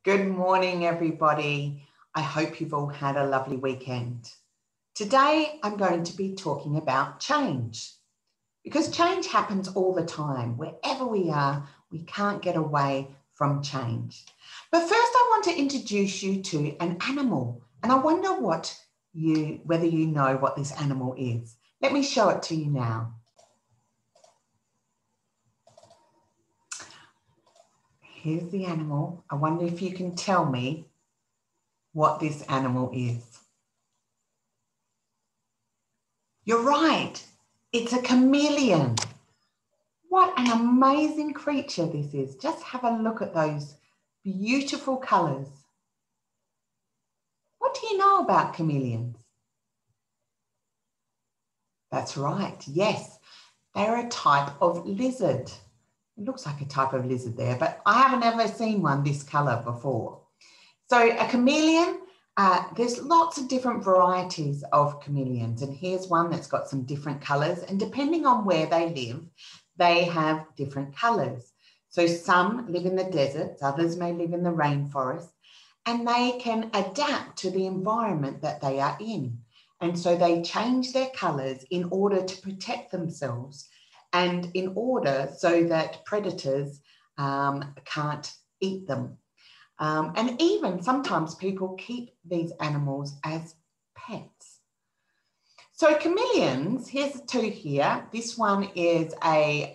Good morning, everybody. I hope you've all had a lovely weekend. Today, I'm going to be talking about change because change happens all the time. Wherever we are, we can't get away from change. But first, I want to introduce you to an animal, and I wonder whether you know what this animal is. Let me show it to you now. Here's the animal. I wonder if you can tell me what this animal is. You're right, it's a chameleon. What an amazing creature this is. Just have a look at those beautiful colours. What do you know about chameleons? That's right, yes, they're a type of lizard. It looks like a type of lizard there, but I haven't ever seen one this colour before. So a chameleon, there's lots of different varieties of chameleons, and here's one that's got some different colours, and depending on where they live, they have different colours. So some live in the deserts, others may live in the rainforest, and they can adapt to the environment that they are in. And so they change their colours in order to protect themselves and in order so that predators can't eat them. And even sometimes people keep these animals as pets. So chameleons, here's two here. This one is a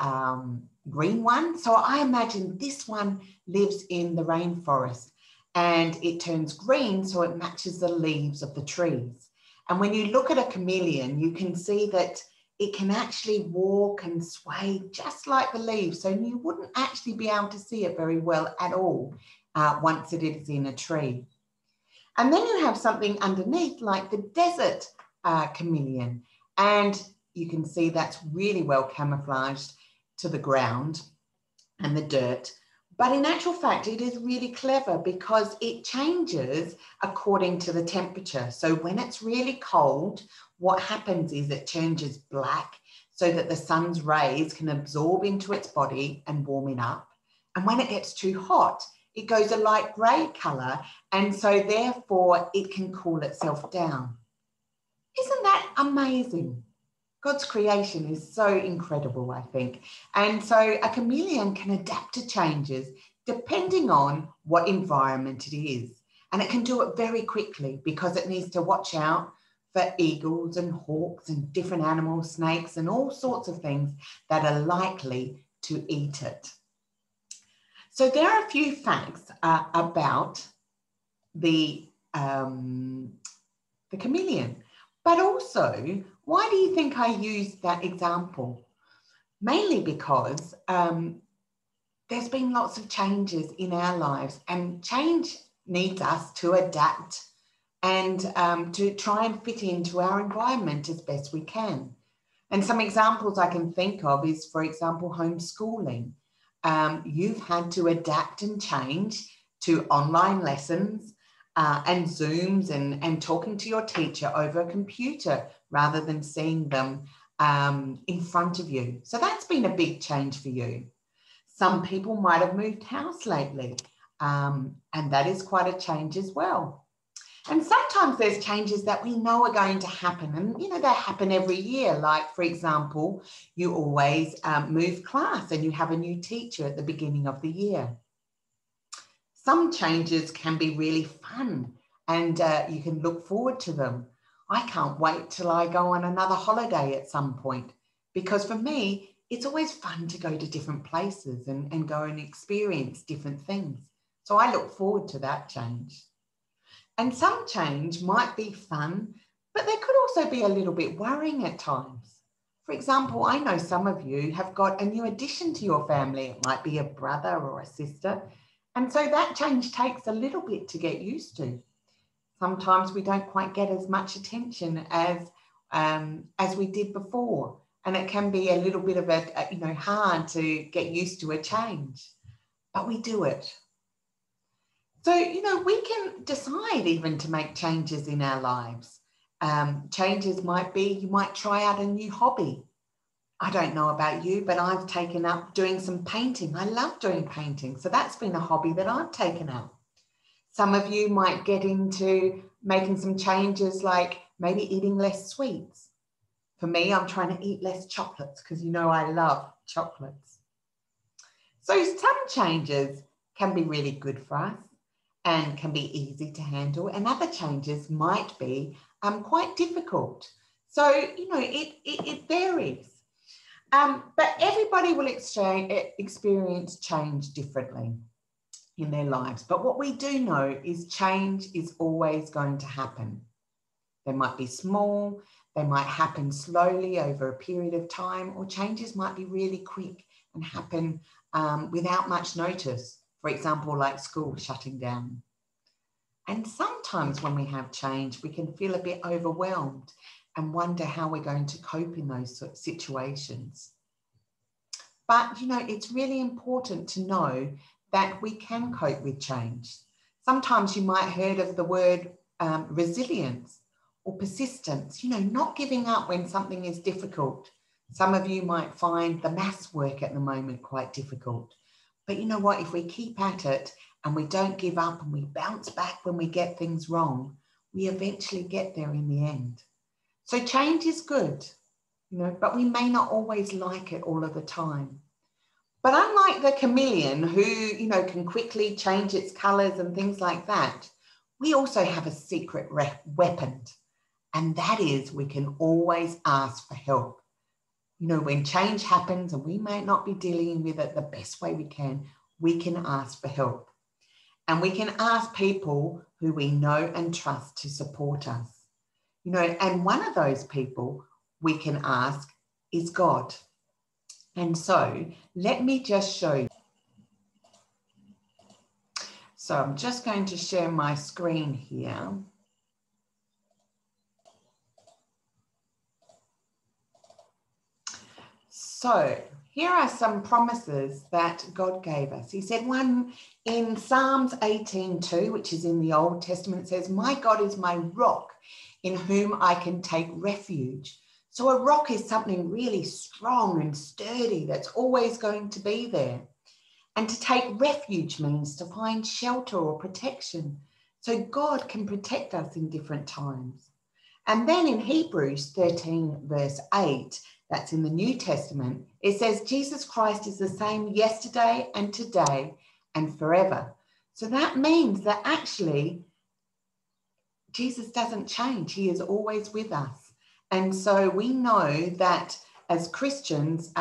green one. So I imagine this one lives in the rainforest and it turns green so it matches the leaves of the trees. And when you look at a chameleon, you can see that it can actually walk and sway just like the leaves. So you wouldn't actually be able to see it very well at all once it is in a tree. And then you have something underneath like the desert chameleon. And you can see that's really well camouflaged to the ground and the dirt. But in actual fact, it is really clever because it changes according to the temperature. So when it's really cold, what happens is it changes black so that the sun's rays can absorb into its body and warm it up. And when it gets too hot, it goes a light grey colour, and so therefore it can cool itself down. Isn't that amazing? God's creation is so incredible, I think. And so a chameleon can adapt to changes depending on what environment it is. And it can do it very quickly because it needs to watch out for eagles and hawks and different animals, snakes, and all sorts of things that are likely to eat it. So there are a few facts about the chameleon, but also, why do you think I used that example? Mainly because there's been lots of changes in our lives, and change needs us to adapt and to try and fit into our environment as best we can. And some examples I can think of is, for example, homeschooling. You've had to adapt and change to online lessons and Zooms and talking to your teacher over a computer rather than seeing them in front of you. So that's been a big change for you. Some people might have moved house lately, and that is quite a change as well. And sometimes there's changes that we know are going to happen, and they happen every year. Like, for example, you always move class and you have a new teacher at the beginning of the year. Some changes can be really fun and you can look forward to them. I can't wait till I go on another holiday at some point, because for me, it's always fun to go to different places and go and experience different things. So I look forward to that change. And some change might be fun, but there could also be a little bit worrying at times. For example, I know some of you have got a new addition to your family. It might be a brother or a sister. And so that change takes a little bit to get used to. Sometimes we don't quite get as much attention as we did before. And it can be a little bit of hard to get used to a change, but we do it. So, we can decide even to make changes in our lives. Changes might be, you might try out a new hobby. I don't know about you, but I've taken up doing some painting. I love doing painting. So that's been a hobby that I've taken up. Some of you might get into making some changes, like maybe eating less sweets. For me, I'm trying to eat less chocolates because you know I love chocolates. So some changes can be really good for us and can be easy to handle, and other changes might be quite difficult. So, you know, it varies. But everybody will experience change differently in their lives. But what we do know is change is always going to happen. They might be small, they might happen slowly over a period of time, or changes might be really quick and happen without much notice. For example, like school shutting down. And sometimes when we have change, we can feel a bit overwhelmed and wonder how we're going to cope in those sort of situations. But, you know, it's really important to know that we can cope with change. Sometimes you might have heard of the word resilience or persistence, you know, not giving up when something is difficult. Some of you might find the maths work at the moment quite difficult. But you know what, if we keep at it and we don't give up and we bounce back when we get things wrong, we eventually get there in the end. So change is good, you know, but we may not always like it all of the time. But unlike the chameleon, who, you know, can quickly change its colors and things like that, we also have a secret weapon. And that is, we can always ask for help. You know, when change happens and we may not be dealing with it the best way we can ask for help. And we can ask people who we know and trust to support us. You know, and one of those people we can ask is God. And so let me just show you. So I'm just going to share my screen here. So here are some promises that God gave us. He said one in Psalms 18:2, which is in the Old Testament, says, "My God is my rock in whom I can take refuge." So a rock is something really strong and sturdy that's always going to be there. And to take refuge means to find shelter or protection. So God can protect us in different times. And then in Hebrews 13, verse 8, that's in the New Testament, it says, Jesus Christ is the same yesterday and today and forever. So that means that actually Jesus doesn't change. He is always with us. And so we know that as Christians,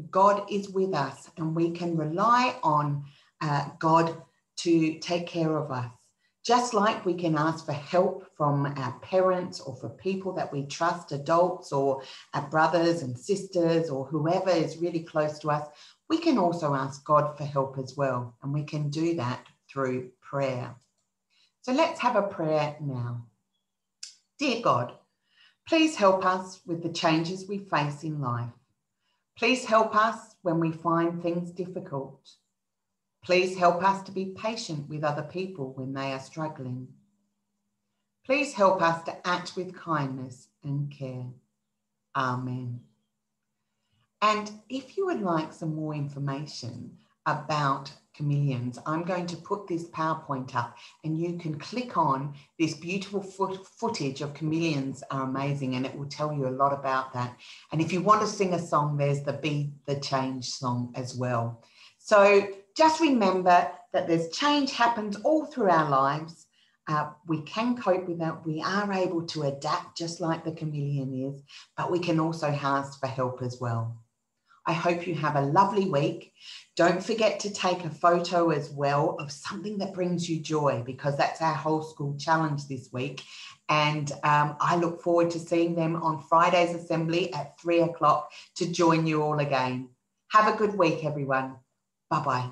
God is with us and we can rely on God to take care of us. Just like we can ask for help from our parents or for people that we trust, adults or our brothers and sisters or whoever is really close to us, we can also ask God for help as well. And we can do that through prayer. So let's have a prayer now. Dear God, please help us with the changes we face in life. Please help us when we find things difficult. Please help us to be patient with other people when they are struggling. Please help us to act with kindness and care. Amen. And if you would like some more information about chameleons, I'm going to put this PowerPoint up and you can click on this beautiful footage of chameleons are amazing, and it will tell you a lot about that. And if you want to sing a song, there's the Be the Change song as well. So just remember that there's change happens all through our lives. We can cope with that. We are able to adapt just like the chameleon is, but we can also ask for help as well. I hope you have a lovely week. Don't forget to take a photo as well of something that brings you joy, because that's our whole school challenge this week. And I look forward to seeing them on Friday's assembly at 3 o'clock to join you all again. Have a good week, everyone. Bye-bye.